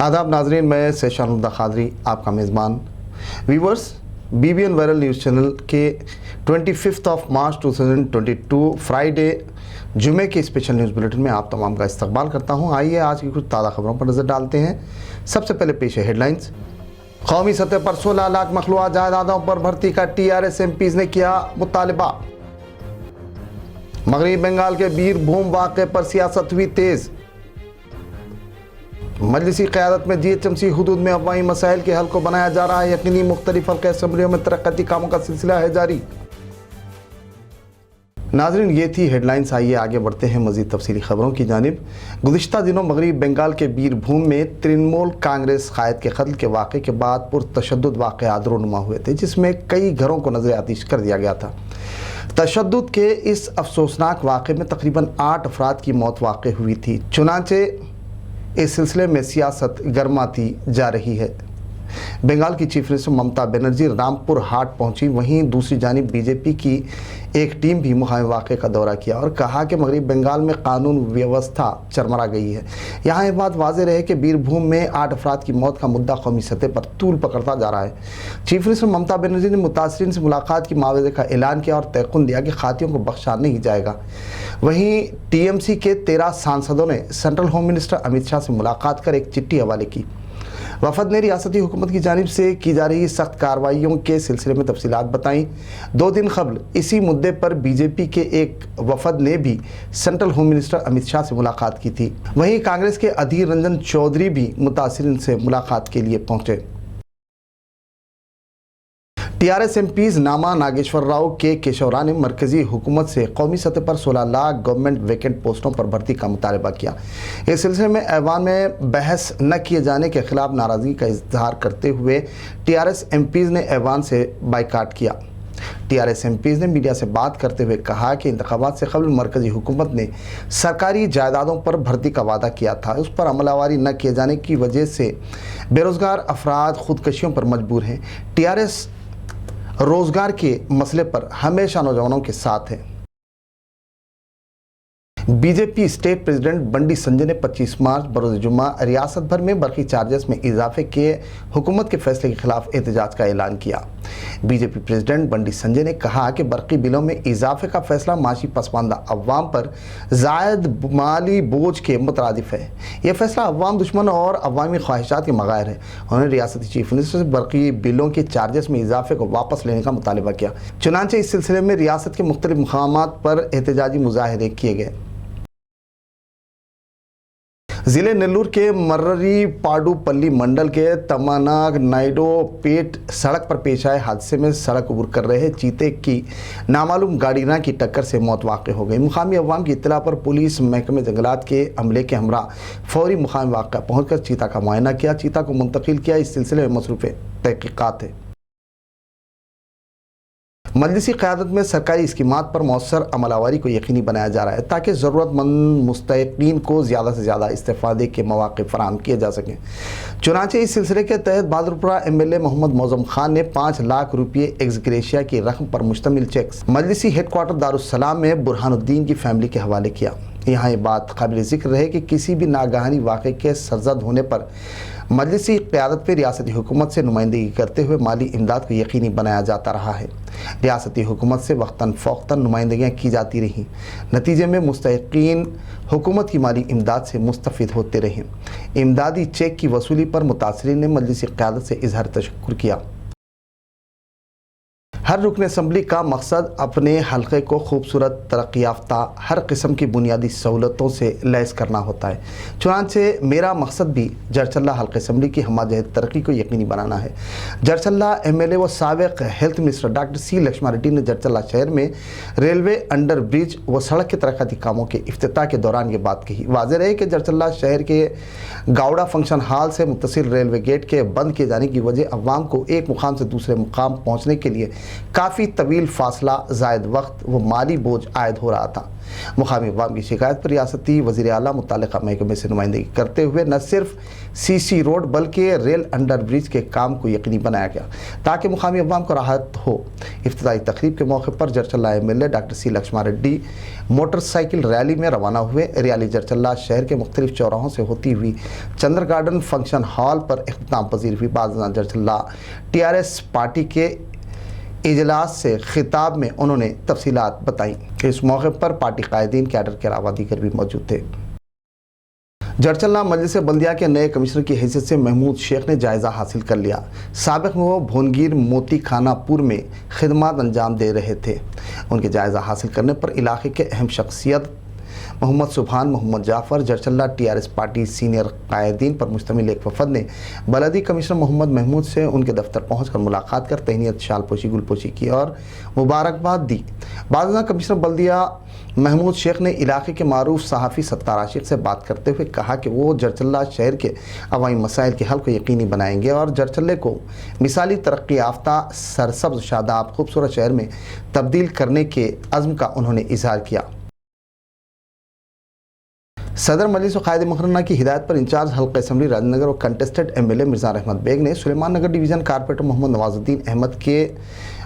आदाब नाजरीन, मैं सेशानुद्दा खादरी आपका मेज़बान। Viewers, BBN viral news channel के 25 मार्च 2022 फ्राइडे जुमे के स्पेशल न्यूज़ बुलेटिन में आप तमाम का इस्तकबाल करता हूं। आइए आज की कुछ ताज़ा खबरों पर नज़र डालते हैं। सबसे पहले पेश है हेडलाइंस। कौमी सतह पर 16 लाख मखलूआ जायदादों पर भर्ती का TRS MPs ने किया मुतालबा। मगरबी बंगाल के बीरभूम वाक़े पर सियासत हुई तेज़। मजलिसी क़यादत में GHMC हुदूद में अफ़वाही मसाइल के हल को बनाया जा रहा है यकीनी। मुख्तलिफ हल्के असम्बलियों में तरक्याती कामों का सिलसिला है जारी। नाज़रीन, ये थी हेडलाइंस। आइए आगे बढ़ते हैं मज़ीद तफसीली खबरों की जानिब। गुज़िश्ता दिनों मगरबी बंगाल के बीरभूम में तृणमूल कांग्रेस कायद के कत्ल के वाक़े के बाद पुरतशद्दुद वाक़यात रूनुमा हुए थे, जिसमें कई घरों को नज़र आतिश कर दिया गया था। तशद्दुद के इस अफसोसनाक वाक़े में तकरीबन 8 अफराद की मौत वाक़ हुई थी। चुनांचे इस सिलसिले में सियासत गर्माती जा रही है। बंगाल की चीफ मिनिस्टर ममता बनर्जी रामपुर हाट पहुंची। वहीं दूसरी जानिब बीजेपी की एक टीम भी मुकामी वाक़े का दौरा किया और कहा कि मगरबी बंगाल में कानून व्यवस्था चरमरा गई है। यहाँ ये बात वाज़ेह रहे कि बीरभूम में 8 अफराद की मौत का मुद्दा कौमी सतह पर तूल पकड़ता जा रहा है। चीफ मिनिस्टर ममता बनर्जी ने मुतासरीन से मुलाकात की मुआवजे का ऐलान किया और तयक़ुन दिया कि खातियों को बख्शा नहीं जाएगा। वहीं TMC के 13 सांसदों ने central home minister Amit Shah से मुलाकात कर एक चिट्ठी हवाले की। वफद ने रियासती हुकूमत की जानिब से की जा रही सख्त कार्रवाइयों के सिलसिले में तफसीलात बताईं। 2 दिन कबल इसी मुद्दे पर बीजेपी के एक वफद ने भी central home minister Amit Shah से मुलाकात की थी। वहीं कांग्रेस के अधीर रंजन चौधरी भी मुतासिरीन से मुलाकात के लिए पहुंचे। TRS MPs नामा नागेश्वर राव के केशवरा ने मरकजी हुकूमत से कौमी सतह पर 16 लाख गवर्नमेंट वैकेंट पोस्टों पर भर्ती का मुतालबा किया। इस सिलसिले में ऐवान में बहस न किए जाने के खिलाफ नाराज़गी का इजहार करते हुए TRS MPs ने ऐवान से बाइकाट किया। TRS MPs ने मीडिया से बात करते हुए कहा कि इंतखाबात से कबल मरकजी हुकूमत ने सरकारी जायदादों पर भर्ती का वादा किया था, उस पर अमलावारी न किए जाने की वजह से बेरोज़गार अफराद खुदकशियों पर मजबूर हैं। TRS रोजगार के मसले पर हमेशा नौजवानों के साथ है। BJP state president Bandi Sanjay ने 25 मार्च बरोज़ जुम्मा रियासत भर में बरकी चार्जेस में इजाफे के हुकूमत के फैसले के खिलाफ एहतजाज का ऐलान किया। बीजेपी प्रेसिडेंट बंडी संजय ने कहा कि बरकी बिलों में इजाफे का फैसला माशी पसमानदा अवाम पर जायद माली बोझ के मुतरादिफ है। यह फैसला अवाम दुश्मन और अवामी ख्वाहिशात के मगायर है। उन्होंने रियासती चीफ मिनिस्टर से बरकी बिलों के चार्जेस में इजाफे को वापस लेने का मुतालबा किया। चुनांचे इस सिलसिले में रियासत के मुख्तलिफ मकामात पर एहतजाजी मुजाहरे किए गए। ज़िले नेल्लूर के मर्री पाडुपल्ली मंडल के तमनाग नाइडो पेट सड़क पर पेश आए हादसे में सड़क अबूर कर रहे चीते की नामालूम गाड़ीना की टक्कर से मौत वाक़ हो गई। मुकामी अवाम की इत्तला पर पुलिस महकमे जंगलात के अमले के हमरा फौरी मुकामी वाक़ा पहुँचकर चीता का मुआयना किया। चीता को मुंतकिल किया। इस सिलसिले में मसरूफ़ तहक़ीक़ात है। मजलिसी क़यादत में सरकारी स्कीमात पर मौसर अमलावरी को यकीनी बनाया जा रहा है ताकि ज़रूरतमंद मुस्तहिक़ीन को ज़्यादा से ज़्यादा इस्तेफ़ादे के मौक़े फ़राहम किए जा सकें। चुनांचे इस सिलसिले के तहत बहादुरपुरा MLA मोहम्मद मौज़म खान ने 5 लाख रुपये एक्स ग्रेशिया की रकम पर मुश्तमिल चेक मजलिसी हेडक्वार्टर दारुस्सलाम में बुरहानुद्दीन की फैमिली के हवाले किया। यहाँ ये बात काबिल ज़िक्र है कि किसी भी नागहानी वाक़े के सरजद होने पर मजलिसी क़यादत पर रियासती हुकूमत से नुमाइंदगी करते हुए माली इमदाद को यकीनी बनाया जाता रहा है। रियासती हुकूमत से वक्तन फ़ौक़तन नुमाइंदगियाँ की जाती रहीं। नतीजे में मुस्तहिक़ीन हुकूमत की माली इमदाद से मुस्तफ़िद होते रहे। इमदादी चेक की वसूली पर मुतासरीन ने मजलिसी क़यादत से इज़हार तशक्कुर किया। हर रुकन असम्बली का मकसद अपने हल्के को खूबसूरत तरक्की याफ्ता हर किस्म की बुनियादी सहूलतों से लैस करना होता है। चुनांचे मेरा मकसद भी जरचल्ला हल्के असम्बली की हमाजहत तरक्की को यकीनी बनाना है। जरचल्ला MLA व साबिक़ health minister doctor C Laxman Reddy ने जरचल्ला शहर में रेलवे अंडर ब्रिज व सड़क के तरक्याती कामों के इफ्तिताह के दौरान ये बात कही। वाज़ेह रहे कि जरचल्ला शहर के गावड़ा फंक्शन हॉल से मुत्तसिल रेलवे गेट के बंद किए जाने की वजह अवाम को एक मुकाम से दूसरे मुकाम पहुँचने के लिए काफ़ी तवील फासला, जायद वक्त व माली बोझ आयद हो रहा था। मुकामी अवाम की शिकायत पर रियासती वज़ीर आला मुत्तल्लिक़ा महकमे से नुमाइंदगी करते हुए न सिर्फ सीसी रोड बल्कि रेल अंडर ब्रिज के काम को यकीनी बनाया गया ताकि मुकामी अवाम को राहत हो। इफ्तिताई तकरीब के मौके पर Jadcherla MLA doctor C Laxman Reddy motorcycle rally में रवाना हुए। रैली जरचल्ला शहर के मुख्तलिफ चौराहों से होती हुई चंद्र गार्डन फंक्शन हॉल पर इख्तिताम पजीर हुई। बाद जरचल्ला TRS पार्टी के इजलास से खिताब में उन्होंने तफसीलात बताई। इस मौके पर पार्टी कायदीन, कैडर के अलावा दीगर भी मौजूद थे। जरचल्ला मजलिस बल्दिया के नए कमिश्नर की हैसियत से महमूद शेख ने जायज़ा हासिल कर लिया। साबिक में वो भोनगीर मोती खानापुर में खिदमत अंजाम दे रहे थे। उनके जायज़ा हासिल करने पर इलाके के अहम शख्सियत Mohammed Subhan, Mohammed Jafar, Jadcherla TRS party senior कायदीन पर मुश्तमिल एक वफद ने बलदी कमिश्नर मोहम्मद महमूद से उनके दफ्तर पहुंचकर मुलाकात कर तहनीत, शालपोशी, गुलपोशी की और मुबारकबाद दी। बाद कमिश्नर बल्दिया महमूद शेख ने इलाके के मारूफ सहाफ़ी सत्तार आशिक से बात करते हुए कहा कि वो जरचल्ला शहर के अवामी मसाइल के हल को यकीनी बनाएंगे और जरचल्ले को मिसाली तरक्की याफ्ता, सरसब्ज, शादाब, खूबसूरत शहर में तब्दील करने के अज़्म का उन्होंने इजहार किया। सदर मजलिस कायद मुकर्रना की हिदायत पर इंचार्ज हल्का असम्बली राजनगर और कंटेस्टेड MLA मिर्ज़ा रहमत बेग ने सुलेमान नगर डिवीज़न कारपोरेटर मोहम्मद नवाजुद्दीन अहमद के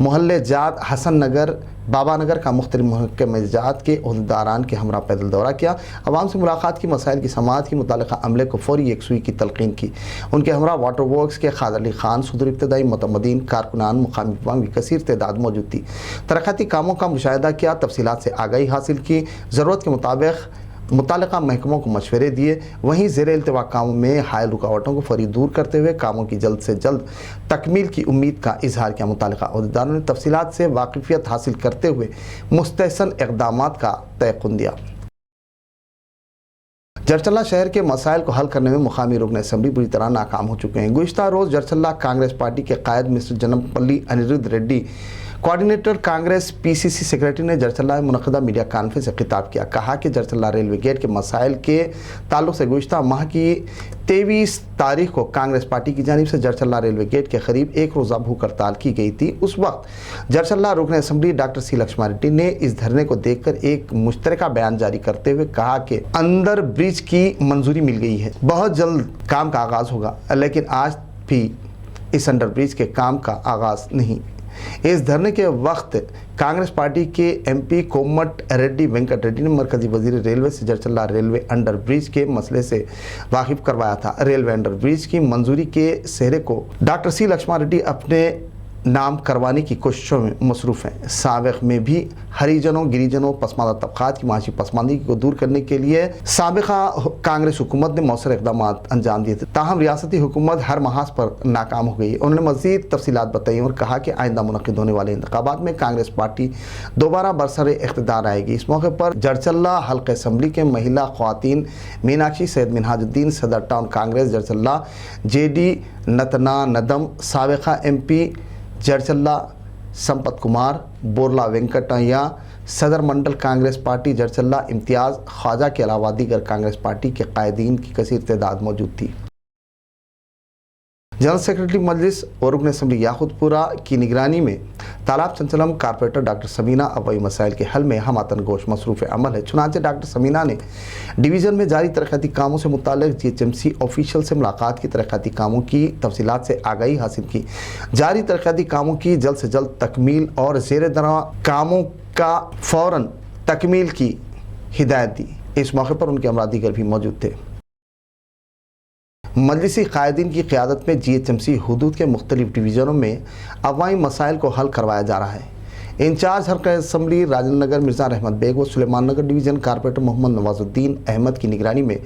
मोहल्ले जात, हसन नगर, बाबा नगर का मुख्तलिफ महकमे जात के ओहदेदारान के हमरा पैदल दौरा किया। अवाम से मुलाकात की, मसाइल की समाअत की, मुतल्लिक़ा अमले को फौरी यकसुई की तलक़ीन की। उनके हमरा वाटर वर्क्स के खाद अली खान, सदर इब्तदाई मुतमदीन, कारकुनान, मुकामी अवाम की कसीर तादाद मौजूद थी। तरक्याती कामों का मुशाहिदा किया, तफसीलात से आगाही हासिल की, ज़रूरत के मुताबिक मुतल्लिक़ा महकमों को मशवरे दिए। वहीं ज़ेर इल्तिवा कामों में हायल रुकावटों को फौरी दूर करते हुए कामों की जल्द से जल्द तकमील की उम्मीद का इजहार किया। मुतल्लिक़ा अहदेदारों ने तफसीलात से वाकिफियत हासिल करते हुए मुस्तहसन इक़दामात का तयक़ुन दिया। जरचल्ला शहर के मसाइल को हल करने में मुकामी रुकन असम्बली बुरी तरह नाकाम हो चुके हैं। गुज़िश्ता रोज़ जरचल्ला कांग्रेस पार्टी के कायद mister Janampally Anirudh Reddy, coordinator Congress PCC secretary ने जरचल्ला में मुनक़दा मीडिया कॉन्फ्रेंस से खिताब किया। कहा कि जरचल्ला रेलवे गेट के मसाइल के ताल्लुक़ से गुज़िश्ता माह की 23 तारीख को कांग्रेस पार्टी की जानिब से जरचल्ला रेलवे गेट के करीब एक रोज़ा भूख हड़ताल की गई थी। उस वक्त जरचल्ला रुकन assembly doctor C Laxman Reddy ने इस धरने को देखकर एक मुश्तरका बयान जारी करते हुए कहा कि अंडर ब्रिज की मंजूरी मिल गई है, बहुत जल्द काम का आगाज़ होगा, लेकिन आज भी इस अंडर ब्रिज के काम का आगाज़ नहीं। इस धरने के वक्त कांग्रेस पार्टी के MP कोमट रेड्डी वेंकट रेड्डी ने मरकजी वजीर रेलवे से जरचल्ला रेलवे अंडर ब्रिज के मसले से वाकिफ करवाया था। रेलवे अंडर ब्रिज की मंजूरी के सेहरे को डॉक्टर सी लक्ष्मण रेड्डी अपने नाम करवाने की कोशिशों में मसरूफ़ हैं। साबिक़ में भी हरिजनों, गिरिजनों, पसमानदा तबक़ात की माशी पसमानदगी को दूर करने के लिए साबिक़ा कांग्रेस हुकूमत ने मौसर इक़दाम अंजाम दिए थे, ताहम रियासती हुकूमत हर महाज पर नाकाम हो गई। उन्होंने मज़ीद तफसीलात बताई और कहा कि आइंदा मुनक़िद होने वाले इंतख़ाबात में कांग्रेस पार्टी दोबारा बरसरे इक़्तिदार आएगी। इस मौके पर जरचल्ला हल्का असम्बली के महिला ख़वातीन मीनाक्षी सैयद मिनहाजुद्दीन, सदर टाउन कांग्रेस जरचल्ला JD नतना नदम, साबिक़ा MP जरचल्ला संपत कुमार, बोरला वेंकटैया, सदर मंडल कांग्रेस पार्टी जरचल्ला इम्तियाज़ ख्वाजा के अलावा दीगर कांग्रेस पार्टी के कायदीन की कसीर तादाद मौजूद थी। जनरल सेक्रेटरी मजलिस और रुकन असम्बली याकूतपुरा की निगरानी में तालाब चंचलम कारपोरेटर डॉक्टर समीना अवामी मसाइल के हल में हमातन गोश मसरूफ़ अमल है। चुनांचे डॉक्टर समीना ने डिवीज़न में जारी तरक्याती कामों से मुताल्लिक़ GHMC ऑफिशियल से मुलाकात की, तरक्याती कामों की तफसीलात से आगाही हासिल की, जारी तरक्याती कामों की जल्द से जल्द तकमील और ज़ेर दरा कामों का फ़ौरन तकमील की हिदायत दी। इस मौके पर उनके हमरा दीगर भी मौजूद थे। मजलिसी कायदीन की क़यादत में GHMC हुदूद के मुख्तलिफ डिवीज़नों में अवामी मसाइल को हल करवाया जा रहा है। इंचार्ज हल्का असम्बली राजनगर मिर्ज़ा रहमत बेग व सुलेमान नगर डिवीज़न कारपोरेटर मोहम्मद नवाजुद्दीन अहमद की निगरानी में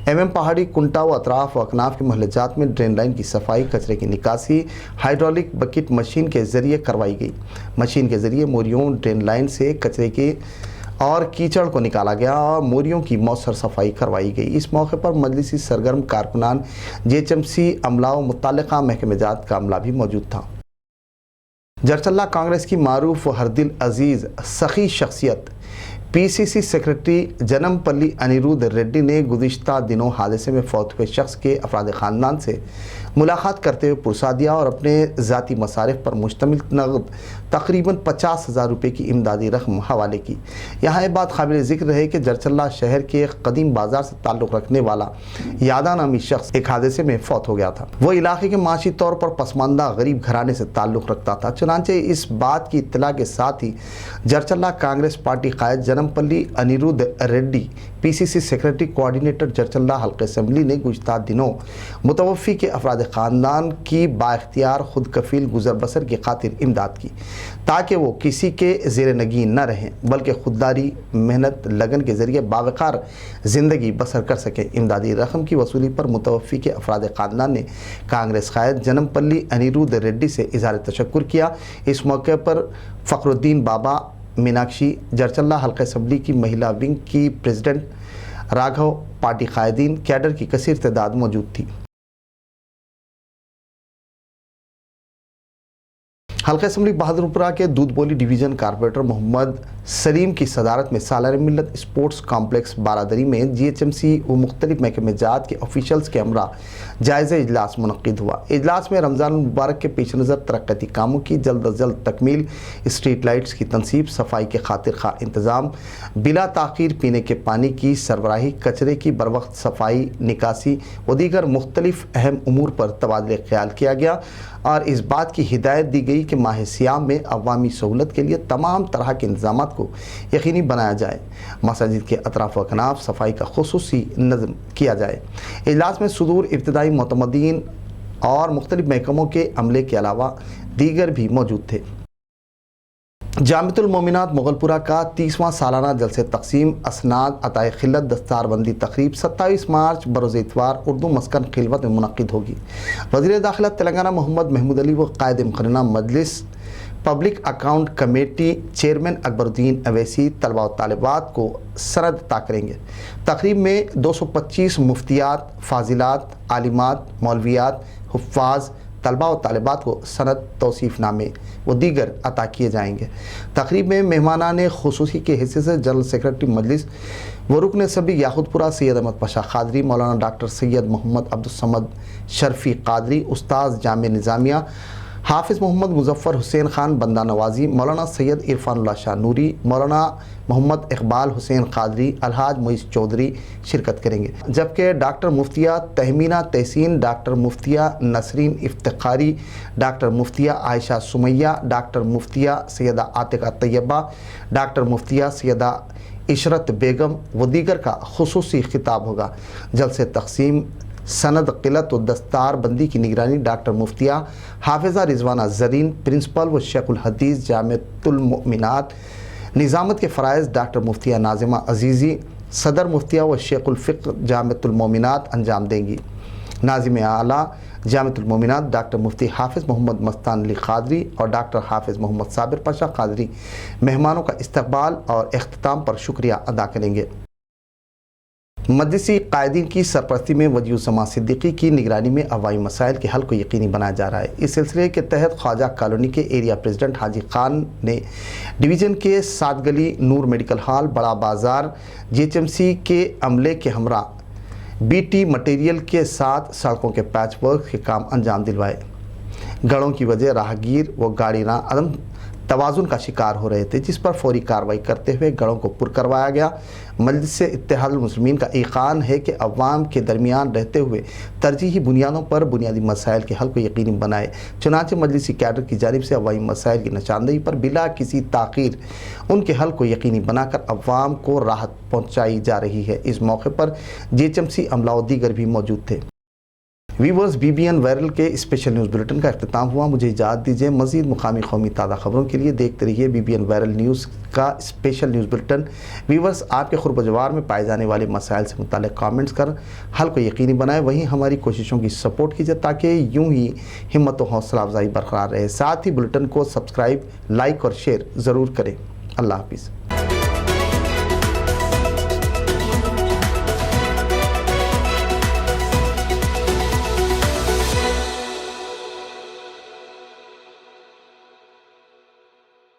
MM पहाड़ी, कुंटा व अतराफ व अकनाफ के महल जात में ड्रेन लाइन की सफाई, कचरे की निकासी हाइड्रोलिक बकेट मशीन के ज़रिए करवाई गई। मशीन के ज़रिए मोरियों ड्रेन लाइन से कचरे के और कीचड़ को निकाला गया और मोरियों की मौसर सफाई करवाई गई। इस मौके पर मजलिसी सरगर्म कारकुनान, GHMC अमला व मुत्तल्लिक़ा महकमे जात का अमला भी मौजूद था। जरचल्ला कांग्रेस की मारूफ व हरदिल अजीज़ सखी शख्सियत PCC सेक्रेटरी जनमपल्ली अनिरुद्ध रेड्डी ने गुज़िश्ता दिनों हादसे में फौत हुए शख्स के अफराद ख़ानदान से मुलाकात करते हुए पुरसा दिया और अपने ज़ाती मसारिफ पर मुश्तमिल नगद तकरीबन 50,000 रुपये की इमदादी रकम हवाले की। यहाँ एक बात काबिल ज़िक्र है कि जरचल्ला शहर के एक कदीम बाज़ार से ताल्लुक़ रखने वाला यादा नामी शख्स एक हादसे में फौत हो गया था। वो इलाके के माशी तौर पर पसमानदा गरीब घराने से ताल्लुक़ रखता था। चुनांचे इस बात की इत्तला के साथ ही जरचल्ला कांग्रेस पार्टी कायद Janampally Anirudh Reddy PCC secretary coordinator Jadcherla हल्के असम्बली ने गुज़श्ता दिनों मुतवफ़ी के अफराद ख़ानदान की बाइख्तियार खुद कफ़ील गुज़र बसर की खातिर इमदाद की, ताकि वो किसी के ज़ेर नगीन न रहें बल्कि खुददारी मेहनत लगन के ज़रिए बावकार ज़िंदगी बसर कर सकें। इमदादी रकम की वसूली पर मुतवफ़ी के अफराद ख़ानदान ने कांग्रेस कायद जनमपल्ली अनिरुद्ध रेड्डी से इज़हार तशक्कुर किया। इस मौके पर फ़खरुद्दीन बाबा, मीनाक्षी, जरचल्ला हल्का असम्बली की महिला विंग की प्रेसिडेंट राघव, पार्टी कायदीन, कैडर की कसीर तादाद मौजूद थी। हल्का असम्बली बहादुरपुरा के दूध बोली डिवीज़न कारपोरेटर मोहम्मद सलीम की सदारत में सालाना मिल्लत स्पोर्ट्स कॉम्प्लेक्स बारादरी में GHMC व मुख्तलिफ महकमे जात के ऑफिशल्स के हमरा जायज़ा इजलास मुनक़िद हुआ। इजलास में रमज़ान मुबारक के पेश नज़र तरक्याती कामों की जल्द अज जल्द तकमील, स्ट्रीट लाइट्स की तनसीब, सफाई के खातिर खा इंतज़ाम, बिला ताख़ीर पीने के पानी की सरबराही, कचरे की बर वक्त सफाई निकासी व दीगर मुख्तलिफ अहम उमूर पर तबादले ख्याल किया गया और इस बात की हिदायत दी गई कि माह सियाम में अवामी सहूलत के लिए तमाम तरह के इंतज़ामात को यकीनी बनाया जाए। मसाजिद के अतराफ़ व कनाफ सफाई का खुसूसी नज़म किया जाए। इजलास में सुदूर इब्तदाई मोतमदीन और मुख्तलिफ महकमों के अमले के अलावा दीगर भी मौजूद थे। जामिअतुल मोमिनात मुगलपुरा का 30वां सालाना जलसे तकसीम असनाद अताए खिल्लत दस्तारबंदी तकरीब 27 मार्च बरोज़ इतवार उर्दू मस्कन खिलवत में मुनक़िद होगी। वज़ीर दाखिला तेलंगाना मोहम्मद महमूद अली व कायद मुक़र्रना Majlis public account committee chairman Akbaruddin Owaisi तलबा व तालिबात को सनद अता करेंगे। तकरीब में 225 मुफ्तियात, फाजिलात, आलिमात, मौलवियात, हुफ़्फ़ाज़, तलबा व तालिबात को सनद, तौसीफ़नामे व दीगर अता किए जाएंगे। तकरीब में मेहमानान खुसूसी के हिस्से से जनरल सेक्रेटरी मजलिस व रुकन सभी याकुतपुरा सैयद अहमद पाशा कादरी, मौलाना डॉक्टर सैयद मोहम्मद अब्दुस्समद शर्फी कादरी, उस्ताद जामिया निज़ामिया हाफिज़ मोहम्मद मुज़फ़्फ़र हुसैन ख़ान बंदा नवाज़ी, मौलाना सैयद इरफानुल्लाह शाह नूरी, मौलाना मोहम्मद इकबाल हुसैन कादरी, अलहाज मोइस चौधरी शिरकत करेंगे। जबकि डॉक्टर मुफ्तिया तहमीना तहसीन, डॉक्टर मुफ्तिया नसरीन इफ्तिखारी, डॉक्टर मुफ्तिया आयशा सुमैया, डॉक्टर मुफ्तिया सैयदा आतिका तैयबा, डॉक्टर मुफ्तिया सैयदा इशरत बेगम व दीगर का खुसूसी खिताब होगा। जलसे तक़सीम सनद क़िलत व दस्तार बंदी की निगरानी डॉक्टर मुफ्तिया हाफिज़ा रिजवाना ज़रीन, प्रिंसिपल व शेखुल हदीस जामिअतुल मोमिनात, निज़ामत के फ़राइज़ डॉक्टर मुफ्तिया नाज़िमा अज़ीज़ी, सदर मुफ्तिया व शेखुल फ़िक़्ह जामिअतुल मोमिनात अंजाम देंगी। नाज़िम आला जामिअतुल मोमिनात डॉक्टर मुफ्ती हाफिज़ मोहम्मद मस्तान अली कादरी और डॉक्टर हाफिज़ मोहम्मद साबिर पाशा कादरी मेहमानों का इस्तकबाल और इख्तिताम पर शुक्रिया अदा करेंगे। मजलिसी कायदीन की सरपरस्ती में वजीउज़्ज़मा सिद्दीकी की निगरानी में अवामी मसाइल के हल को यकीनी बनाया जा रहा है। इस सिलसिले के तहत ख्वाजा कॉलोनी के एरिया प्रेसिडेंट हाजी खान ने डिवीज़न के 7 गली नूर मेडिकल हॉल, बड़ा बाज़ार, GHMC के अमले के हमरा BT मटेरियल के साथ सड़कों के पैच वर्क के काम अंजाम दिलवाए। गड़ों की वजह राहगीर व गाड़ियाँ अदम तवाज़ुन का शिकार हो रहे थे, जिस पर फौरी कार्रवाई करते हुए गड़ों को पुर करवाया गया। मजलिस इत्तेहादुल मुस्लिमीन का ईकान है कि अवाम के दरमियान रहते हुए तरजीही बुनियादों पर बुनियादी मसाइल के हल को यकीनी बनाए। चुनांचे मजलिसी कैडर की जानिब से अवामी मसाइल की निशानदेही पर बिला किसी ताख़ीर उनके हल को यकीनी बनाकर अवाम को राहत पहुँचाई जा रही है। इस मौके पर GHMC अमला व दीगर भी मौजूद थे। वीवर्स, BBN वायरल के स्पेशल न्यूज़ बुलेटिन का अख्तिताम हुआ। मुझे इजाज़त दीजिए। मज़ीद मुकामी कौमी ताज़ा खबरों के लिए देखते रहिए BBN वायरल न्यूज़ का स्पेशल न्यूज़ बुलेटिन। वीवर्स, आपके खुर्ब जवार में पाए जाने वाले मसाइल से मुताल्लिक़ कमेंट्स कर हल को यकीनी बनाएं। वहीं हमारी कोशिशों की सपोर्ट कीजिए ताकि यूँ ही हिम्मत व हौसला अफजाई बरकरार रहे। साथ ही बुलेटिन को सब्सक्राइब, लाइक और शेयर ज़रूर करें। अल्लाह हाफिज़।